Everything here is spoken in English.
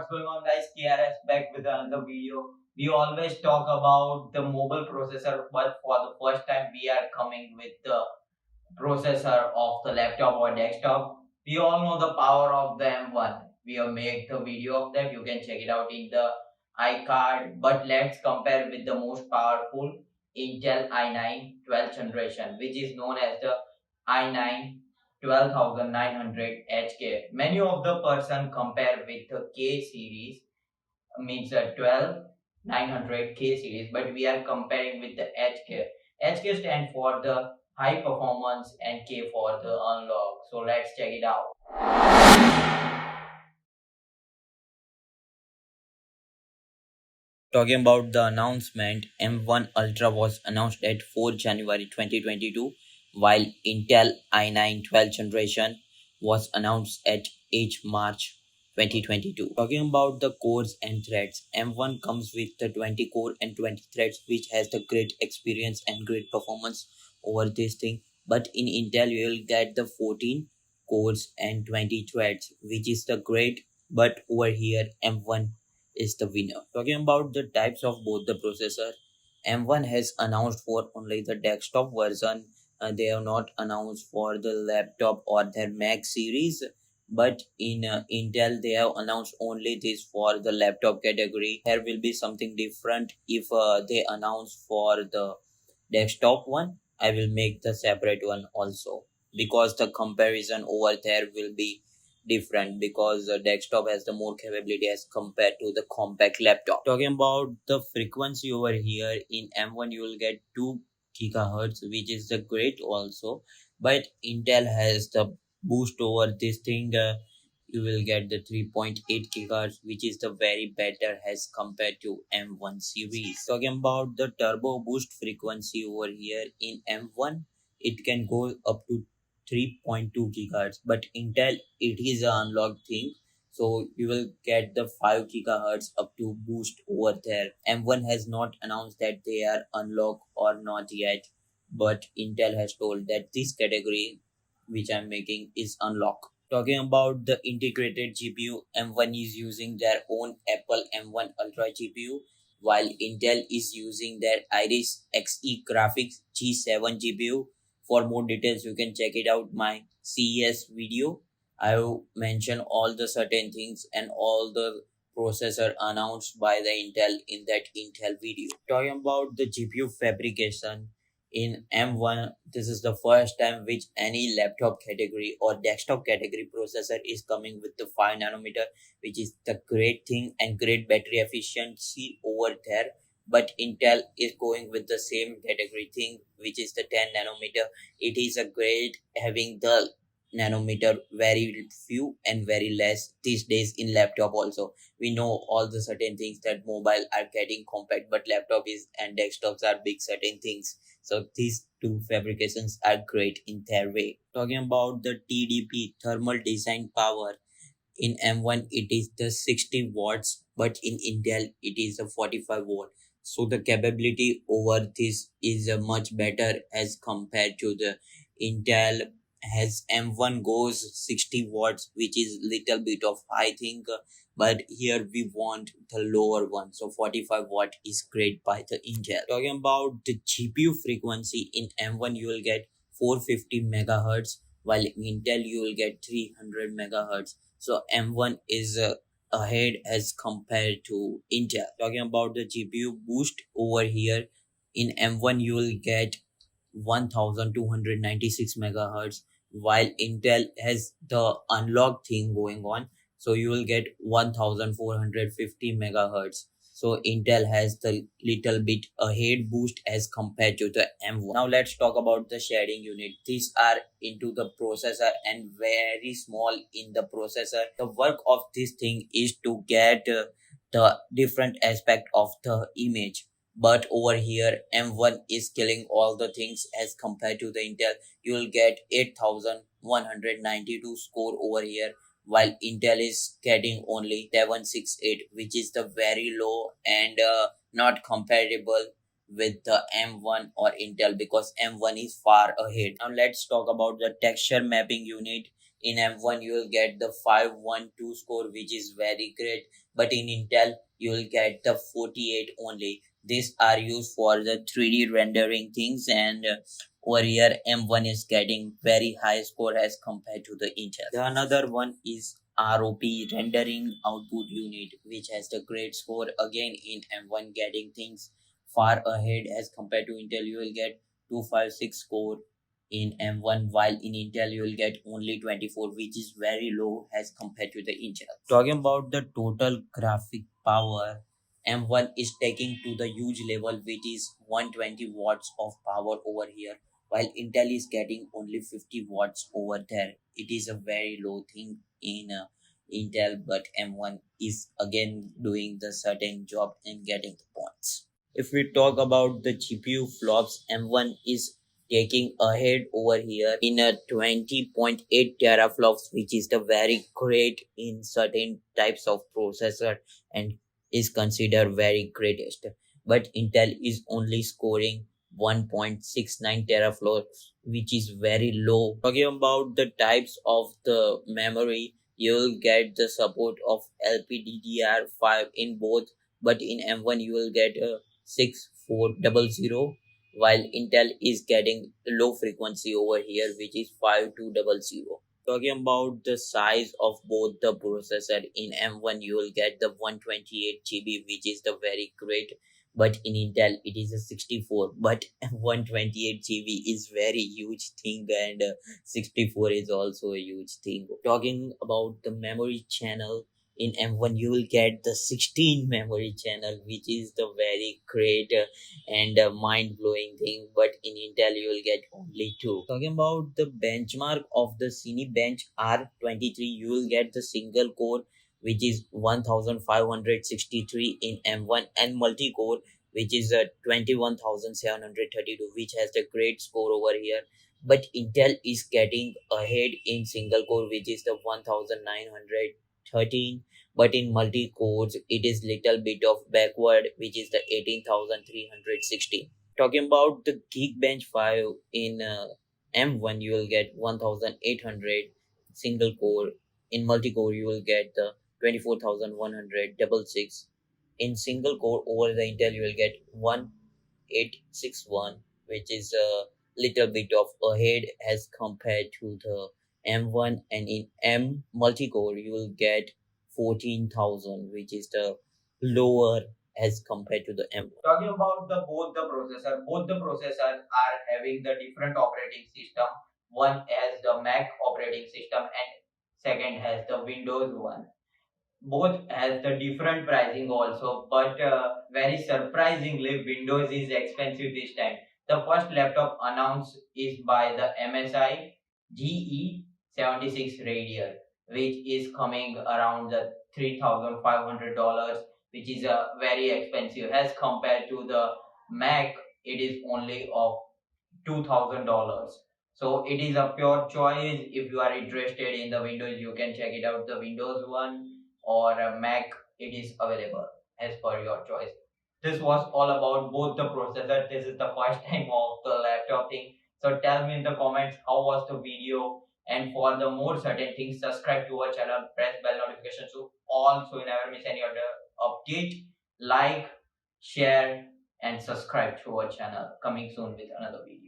what's going on, guys? KRS back with another video. We always talk about the mobile processor, but for the first time we are coming with the processor of the laptop or desktop. We all know the power of the M1. We have made the video of that. You can check it out in the iCard. But let's compare with the most powerful Intel i9 12th generation, which is known as the i9 12900 HK. Many of the person compare with the K series, means the 12900K series, but we are comparing with the HK. HK stand for the high performance and K for the unlock. So let's check it out. Talking about the announcement, M1 Ultra was announced at 4 January 2022, while Intel i9 12th generation was announced at 8 March 2022. Talking about the cores and threads, M1 comes with the 20 core and 20 threads, which has the great experience and great performance over this thing. But in Intel, you will get the 14 cores and 20 threads, which is the great. But over here, M1 is the winner. Talking about the types of both the processor, M1 has announced for only the desktop version. They have not announced for the laptop or their Mac series. But in Intel, they have announced only this for the laptop category. There will be something different if they announce for the desktop one. I will make the separate one also, because the comparison over there will be different, because the desktop has the more capability as compared to the compact laptop. Talking about the frequency over here, in M1 you will get 2 gigahertz, which is the great also, but Intel has the boost over this thing. You will get the 3.8 gigahertz, which is the very better as compared to M1 series. Talking about the turbo boost frequency over here, in M1 it can go up to 3.2 gigahertz, but Intel it is an unlocked thing, so you will get the 5 gigahertz up to boost over there. M1 has not announced that they are unlocked or not yet, but Intel has told that this category which I'm making is unlocked. Talking about the integrated GPU, M1 is using their own Apple M1 Ultra GPU, while Intel is using their Iris Xe graphics G7 GPU. For more details, you can check it out my CES video. I will mention all the certain things and all the processor announced by the Intel in that Intel video. Talking about the GPU fabrication, in M1, this is the first time which any laptop category or desktop category processor is coming with the 5 nanometer, which is the great thing and great battery efficiency over there. But Intel is going with the same category thing, which is the 10 nanometer. It is a great having the nanometer very few and very less these days in laptop also. We know all the certain things that mobile are getting compact, but laptop is and desktops are big certain things. So these two fabrications are great in their way. Talking about the TDP, thermal design power, in M1 it is the 60 watts, but in Intel it is a 45 watt. So the capability over this is much better as compared to the Intel. Has M1 goes 60 watts, which is little bit of high thing, but here we want the lower one, so 45 watt is great by the Intel. Talking about the GPU frequency, in M1 you will get 450 megahertz, while in Intel you will get 300 megahertz. So M1 is ahead as compared to Intel. Talking about the GPU boost over here, in M1 you will get 1296 megahertz, while Intel has the unlock thing going on, so you will get 1450 megahertz. So Intel has the little bit ahead boost as compared to the M1. Now let's talk about the shading unit. These are into the processor and very small in the processor. The work of this thing is to get the different aspect of the image, but over here M1 is killing all the things as compared to the Intel. You will get 8192 score over here, while Intel is getting only 768, which is the very low and not comparable with the M1 or Intel, because M1 is far ahead. Now let's talk about the texture mapping unit. In M1 you will get the 512 score, which is very great, but in Intel you will get the 48 only. These are used for the 3D rendering things, and over here M1 is getting very high score as compared to the Intel. The another one is ROP, rendering output unit, which has the great score again in M1, getting things far ahead as compared to Intel. You will get 256 score in M1, while in Intel you will get only 24, which is very low as compared to the Intel. Talking about the total graphic power, M1 is taking to the huge level, which is 120 watts of power over here, while Intel is getting only 50 watts over there. It is a very low thing in Intel, but M1 is again doing the certain job and getting the points. If we talk about the GPU flops, M1 is taking ahead over here in a 20.8 teraflops, which is the very great in certain types of processor and is considered very greatest. But Intel is only scoring 1.69 teraflops, which is very low. Talking about the types of the memory, you'll get the support of LPDDR5 in both, but in M1 you will get a 6400, while Intel is getting low frequency over here, which is 5200. Talking about the size of both the processor, in M1 you will get the 128 GB, which is the very great, but in Intel it is a 64. But 128 GB is very huge thing, and 64 is also a huge thing. Talking about the memory channel, in M1 you will get the 16 memory channel, which is the very great and mind-blowing thing, but in Intel you will get only two. Talking about the benchmark of the Cinebench R23, you will get the single core, which is 1563 in M1, and multi-core, which is 21,732, which has the great score over here. But Intel is getting ahead in single core, which is the 1913, but in multi cores it is little bit of backward, which is the 18,316. Talking about the Geekbench 5, in M1 you will get 1800 single core. In multi core you will get the 24,166. In single core over the Intel you will get 1861, which is a little bit of ahead as compared to the M1, and in M multi-core you will get 14,000, which is the lower as compared to the M1. Talking about both the processors are having the different operating system. One has the Mac operating system and second has the Windows one. Both has the different pricing also, but very surprisingly Windows is expensive this time. The first laptop announced is by the MSI GE76 Radial, which is coming around the $3,500, which is very expensive as compared to the Mac. It is only of $2,000. So it is a pure choice. If you are interested in the Windows, you can check it out, the Windows one or a Mac. It is available as per your choice. This was all about both the processor. This is the first time of the laptop thing. So tell me in the comments how was the video. And for the more certain things, subscribe to our channel, press bell notification so also you never miss any other update. Like, share, and subscribe to our channel. Coming soon with another video.